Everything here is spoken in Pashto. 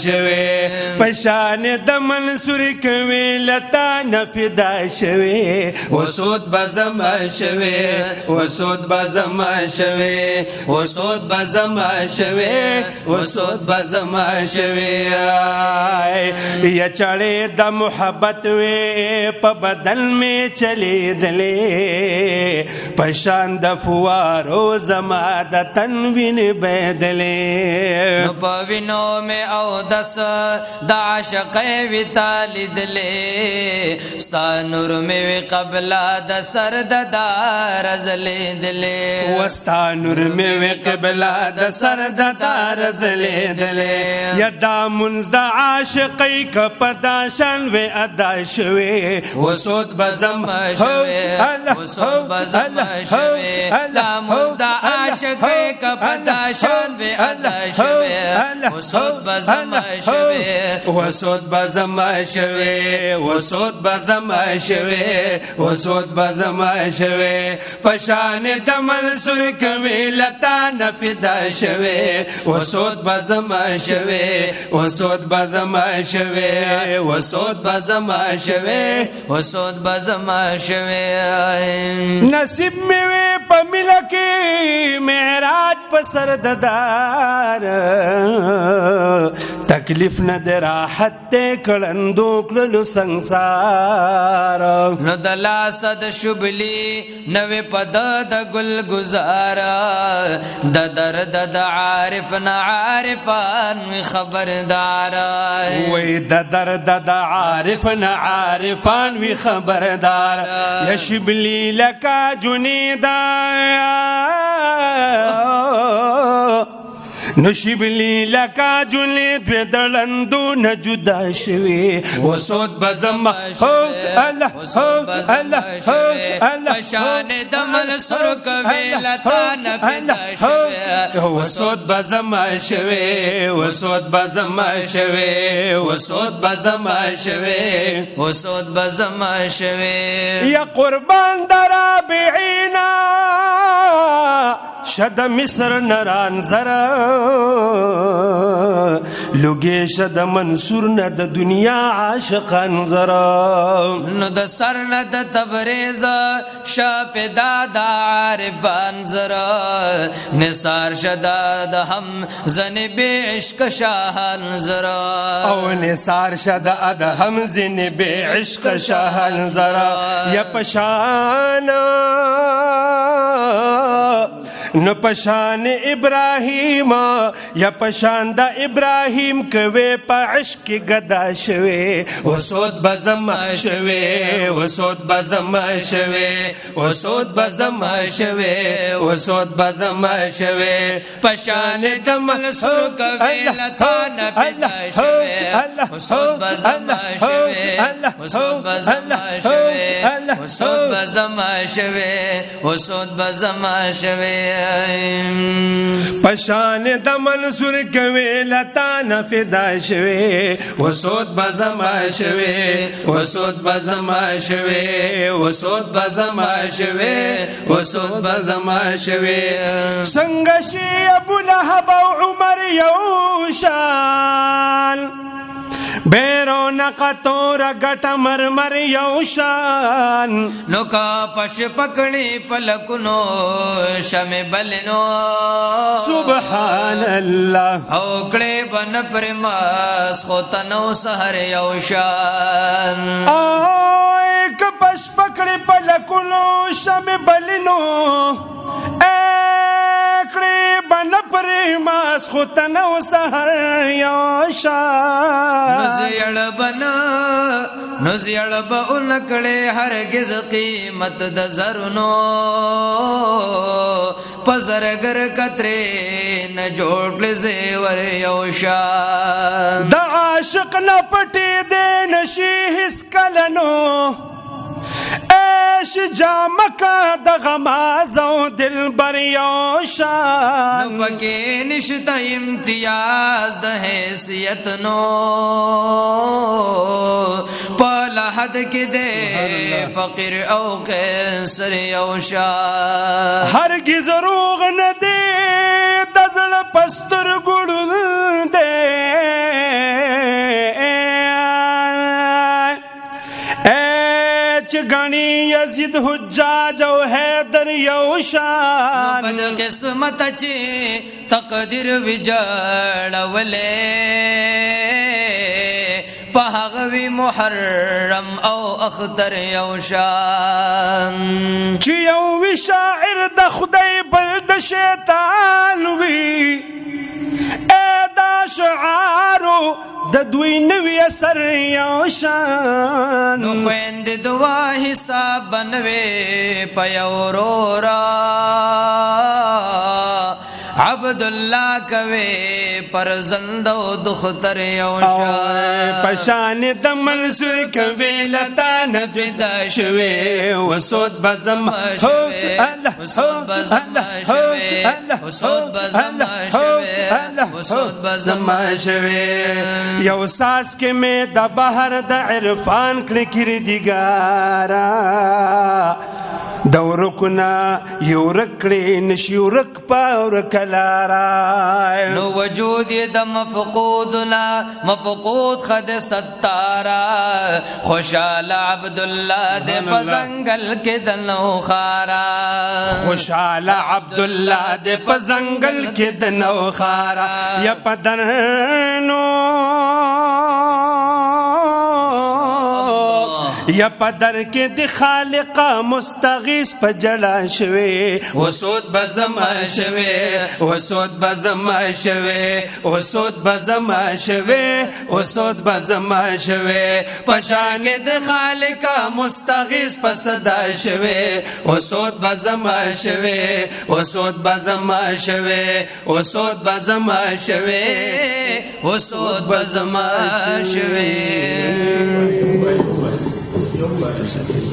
شوی پشان د منصور کوي لتا نفدا شوی وسود بزم شوی وسود بزم شوی وسود بزم شوی وسود بزم شوی یا چړې د محبت وی په بدل می چلی دلې پشان د فوارو زما د تنوین بدلې نو پوینو میں او دس دا عاشق وی تالد لے ستا نور میں وی قبلہ دا سر دا دارز لے دلے وستا نور میں وی قبلہ دا سر دا دارز لے دلے یدا منز دا عاشقی کپدا شان وی ادا شوی وسود بزم شوی وسود بزم شوی دا منز دا عاشقی کپدا شان وی ادا شوی وسود بزم شوی وسود بزم شوی وسود بزم شوی وسود بزم شوی پشان د منصور کوي لتا نفدا شوی وسود بزم شوی وسود بزم شوی وسود بزم شوی وسود بزم شوی نصیب میں په ملکی معراج په سر ددار تکلیف نه د راحت ته کړندو کړلو ਸੰਸਾਰ نو د لاسد شبلی نوې پد د ګل گزارا د درد د عارف نه عارفان خبردار وې د درد د عارف نه عارفان وی خبردار یا شبلی لکا جنیدا نشبلی لکا جلید و دلندو نجدا شوی وسود بزم اللہ پشان د منصور کوي لتا نفدا شوی وسود بزم شوی وسود بزم شوی وسود بزم شوی وسود بزم شوی یا قربان درابعینا شد مصر نران زرا لوگی شد منصور نه د دنیا عاشقان زرا نو د سر نه د تبریز شافدا د عارفان زرا نثار شدا د هم زن به عشق شاهان زرا او نثار شدا د هم زن به عشق شاهان زرا یا پشان نو پشان ابراہیم یا پشان دا ابراہیم کوي په عشق گدا شوی وسود بزم شوی وسود بزم شوی وسود بزم شوی وسود بزم شوی پشان د منصور کوي لتا نفدا شوی وسود بزم شوی وسود بزم شوی وسود بزم شوی وسود بزم شوی پشان د منصور کوي لتا نفدا شوی وسود بزم شوی وسود بزم شوی وسود بزم شوی وسود بزم شوی څنګه شي ابو لهب او عمر یوشان بیرون قطور گٹ مرمر یوشان نو کا پش پکڑی پلکنو شم بلنو سبحان اللہ اوکڑے بن پرماس خوتنو سہر یوشان ایک پش پکڑی پلکنو شم بلنو ایکڑی بن پرماس خوتنو سہر یوشان نزیڑ با انکڑے ہرگز قیمت د زرنو پزرگر کترے ن جوڑ زیور یوشان دا عاشق ن پٹی دے نشی حس کلنو ایش جامکا دا غمازو دل بر یوشان نو پکے نشتا امتیاز دا حیثیت نو پالا حد کی دے فقیر او قیسر یوشان ہرگز روغ ندے دزل پستر گڑل دے چې غني یزید حجاج او حیدر یو شان بد قسمت چې تقدیر وجړولې په هغه وی محرم او اختر یو شان چې یو وی شاعر د خدای بل د شیطان وی دا شعارو د دوی نوی اثر یو شان نو خویند دعا حساب بنوي په یو رورا عبدالله کوي پر زندو دختر یو شان پشان د منصور کوي لتا نفدا شوي وسود بزم وسود بزم شوي وسود بزم شوي وسود بزم شوي یو ساس کې مې د بحر د عرفان کړ دیګارا دورکنا یو رکړې نشي ورک پاور کلارا نو وجود د مفقودنا مفقود خد ستارا خوشال عبدالله د پزنګل کې د نو خارا خوشال عبدالله د پزنګل کې د نو خارا یا پدرنو یا پدر کې د خالق مستغیث په جړا شوي وسود بزم شوي وسود بزم شوي وسود بزم شوي وسود بزم شوي پشان د خالق مستغیث په صدا شوي وسود بزم شوي وسود بزم شوي وسود بزم شوي وسود بزم شوي